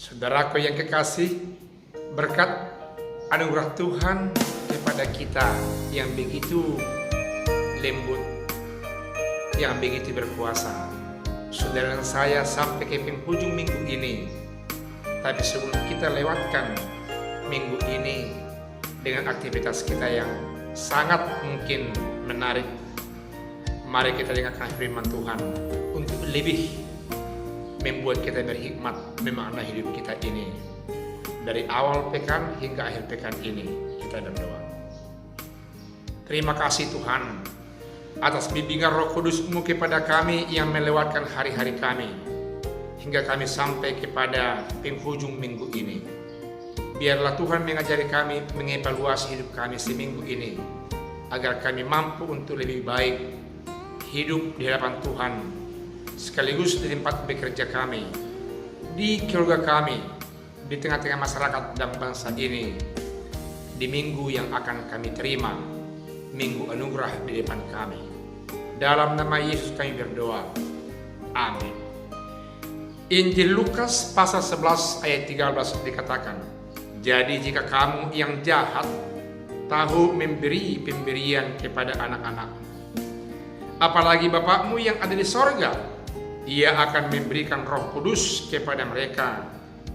Saudaraku yang kekasih, berkat anugerah Tuhan kepada kita yang begitu lembut, yang begitu berkuasa. Saudara dan saya sampai ke penghujung minggu ini. Tapi sebelum kita lewatkan minggu ini dengan aktivitas kita yang sangat mungkin menarik, mari kita dengarkan firman Tuhan untuk lebih membuat kita berhikmat memaknai hidup kita ini. Dari awal pekan hingga akhir pekan ini kita berdoa. Terima kasih Tuhan atas bimbingan Roh Kudus-Mu kepada kami yang melewatkan hari-hari kami hingga kami sampai kepada penghujung minggu ini. Biarlah Tuhan mengajari kami mengevaluasi hidup kami seminggu ini agar kami mampu untuk lebih baik hidup di hadapan Tuhan, sekaligus di tempat bekerja kami, di keluarga kami, di tengah-tengah masyarakat dan bangsa ini, di minggu yang akan kami terima, minggu anugerah di depan kami. Dalam nama Yesus kami berdoa. Amin. Injil Lukas pasal 11 ayat 13 dikatakan, jadi jika kamu yang jahat tahu memberi pemberian kepada anak-anakmu, apalagi Bapakmu yang ada di sorga, Ia akan memberikan Roh Kudus kepada mereka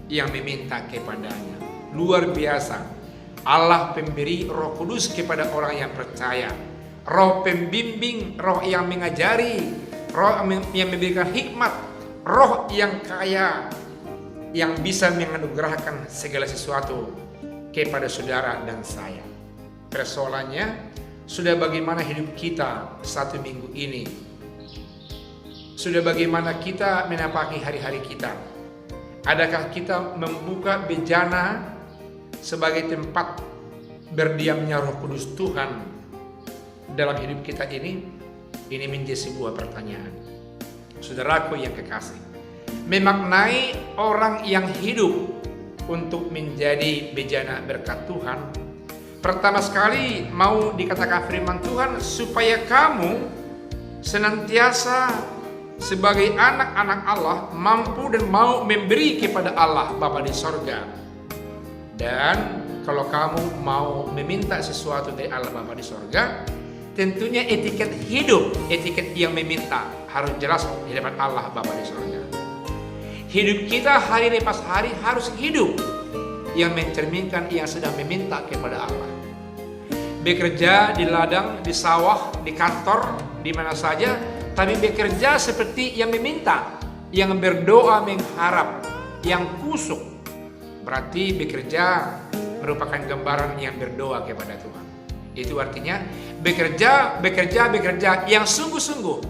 yang meminta kepadanya. Luar biasa, Allah pemberi Roh Kudus kepada orang yang percaya. Roh pembimbing, roh yang mengajari, roh yang memberikan hikmat, roh yang kaya, yang bisa menganugerahkan segala sesuatu kepada saudara dan saya. Persoalannya, sudah bagaimana hidup kita satu minggu ini? Sudah bagaimana kita menapaki hari-hari kita? Adakah kita membuka bejana sebagai tempat berdiamnya Roh Kudus Tuhan dalam hidup kita ini? Ini menjadi sebuah pertanyaan. Saudaraku yang kekasih, memaknai orang yang hidup untuk menjadi bejana berkat Tuhan, pertama sekali mau dikatakan firman Tuhan supaya kamu senantiasa sebagai anak-anak Allah mampu dan mau memberi kepada Allah Bapa di sorga. Dan kalau kamu mau meminta sesuatu dari Allah Bapa di sorga, tentunya etiket hidup, etiket yang meminta harus jelas di hadapan Allah Bapa di sorga. Hidup kita hari lepas hari harus hidup yang mencerminkan yang sedang meminta kepada Allah. Bekerja di ladang, di sawah, di kantor, di mana saja, tapi bekerja seperti yang meminta, yang berdoa mengharap, yang kusuk. Berarti bekerja merupakan gambaran yang berdoa kepada Tuhan. Itu artinya bekerja yang sungguh-sungguh,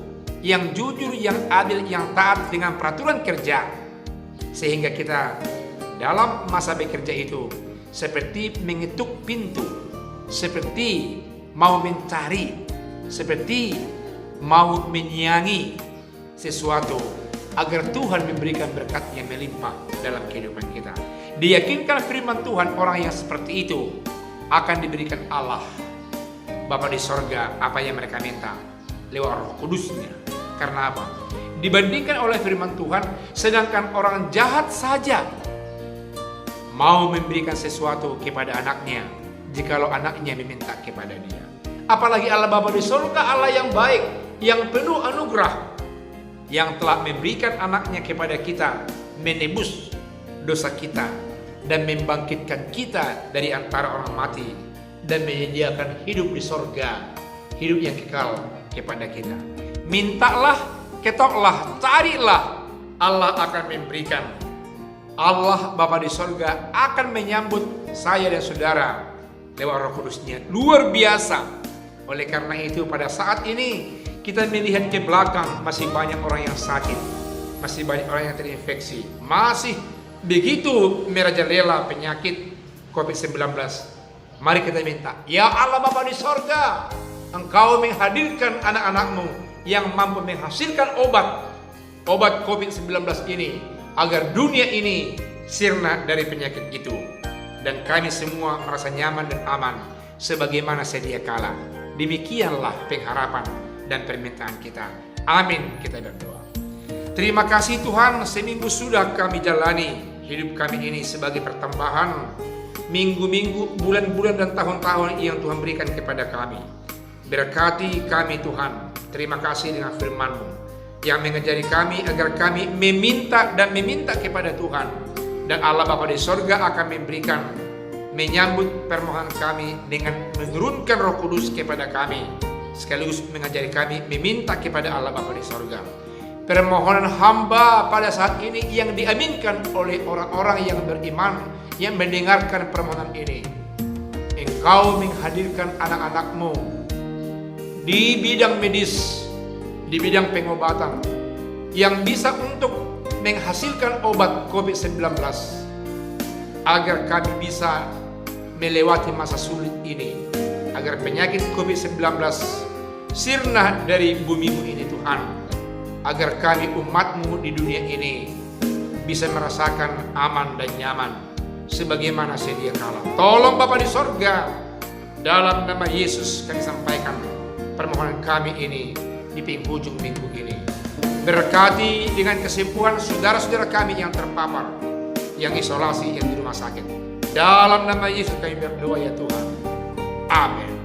yang jujur, yang adil, yang taat dengan peraturan kerja. Sehingga kita dalam masa bekerja itu seperti mengetuk pintu, seperti mau mencari, seperti mau menyiangi sesuatu agar Tuhan memberikan berkat yang melimpah dalam kehidupan kita. Diyakinkan firman Tuhan, orang yang seperti itu akan diberikan Allah Bapa di sorga apa yang mereka minta lewat Roh Kudusnya. Karena apa? Dibandingkan oleh firman Tuhan, sedangkan orang jahat saja mau memberikan sesuatu kepada anaknya jikalau anaknya meminta kepada dia. Apalagi Allah Bapa di sorga, Allah yang baik, yang penuh anugerah, yang telah memberikan anaknya kepada kita, menebus dosa kita dan membangkitkan kita dari antara orang mati dan menyediakan hidup di sorga, hidup yang kekal kepada kita. Mintalah, ketoklah, carilah, Allah akan memberikan. Allah Bapa di sorga akan menyambut saya dan saudara lewat Roh Kudusnya. Luar biasa. Oleh karena itu pada saat ini kita melihat ke belakang, masih banyak orang yang sakit, masih banyak orang yang terinfeksi, masih begitu merajalela penyakit COVID-19. Mari kita minta, ya Allah Bapa di sorga, Engkau menghadirkan anak-anak-Mu yang mampu menghasilkan obat COVID-19 ini, agar dunia ini sirna dari penyakit itu, dan kami semua merasa nyaman dan aman sebagaimana sedia kala. Demikianlah pengharapan dan permintaan kita. Amin, kita berdoa. Terima kasih Tuhan, seminggu sudah kami jalani hidup kami ini sebagai pertambahan minggu-minggu, bulan-bulan, dan tahun-tahun yang Tuhan berikan kepada kami. Berkati kami Tuhan. Terima kasih dengan firman-Mu yang mengajari kami agar kami meminta dan meminta kepada Tuhan, dan Allah Bapa di sorga akan memberikan, menyambut permohonan kami dengan menurunkan Roh Kudus kepada kami, sekaligus mengajari kami meminta kepada Allah Bapa di sorga. Permohonan hamba pada saat ini yang diaminkan oleh orang-orang yang beriman yang mendengarkan permohonan ini. Engkau menghadirkan anak-anak-Mu di bidang medis, di bidang pengobatan, yang bisa untuk menghasilkan obat COVID-19, agar kami bisa melewati masa sulit ini, agar penyakit COVID-19 sirna dari bumi-Mu ini Tuhan, agar kami umat-Mu di dunia ini bisa merasakan aman dan nyaman sebagaimana sedia kala. Tolong Bapa di sorga, dalam nama Yesus kami sampaikan permohonan kami ini di penghujung minggu ini. Berkati dengan kesembuhan saudara-saudara kami yang terpapar, yang isolasi, yang di rumah sakit. Dalam nama Yesus kami berdoa ya Tuhan. Amin.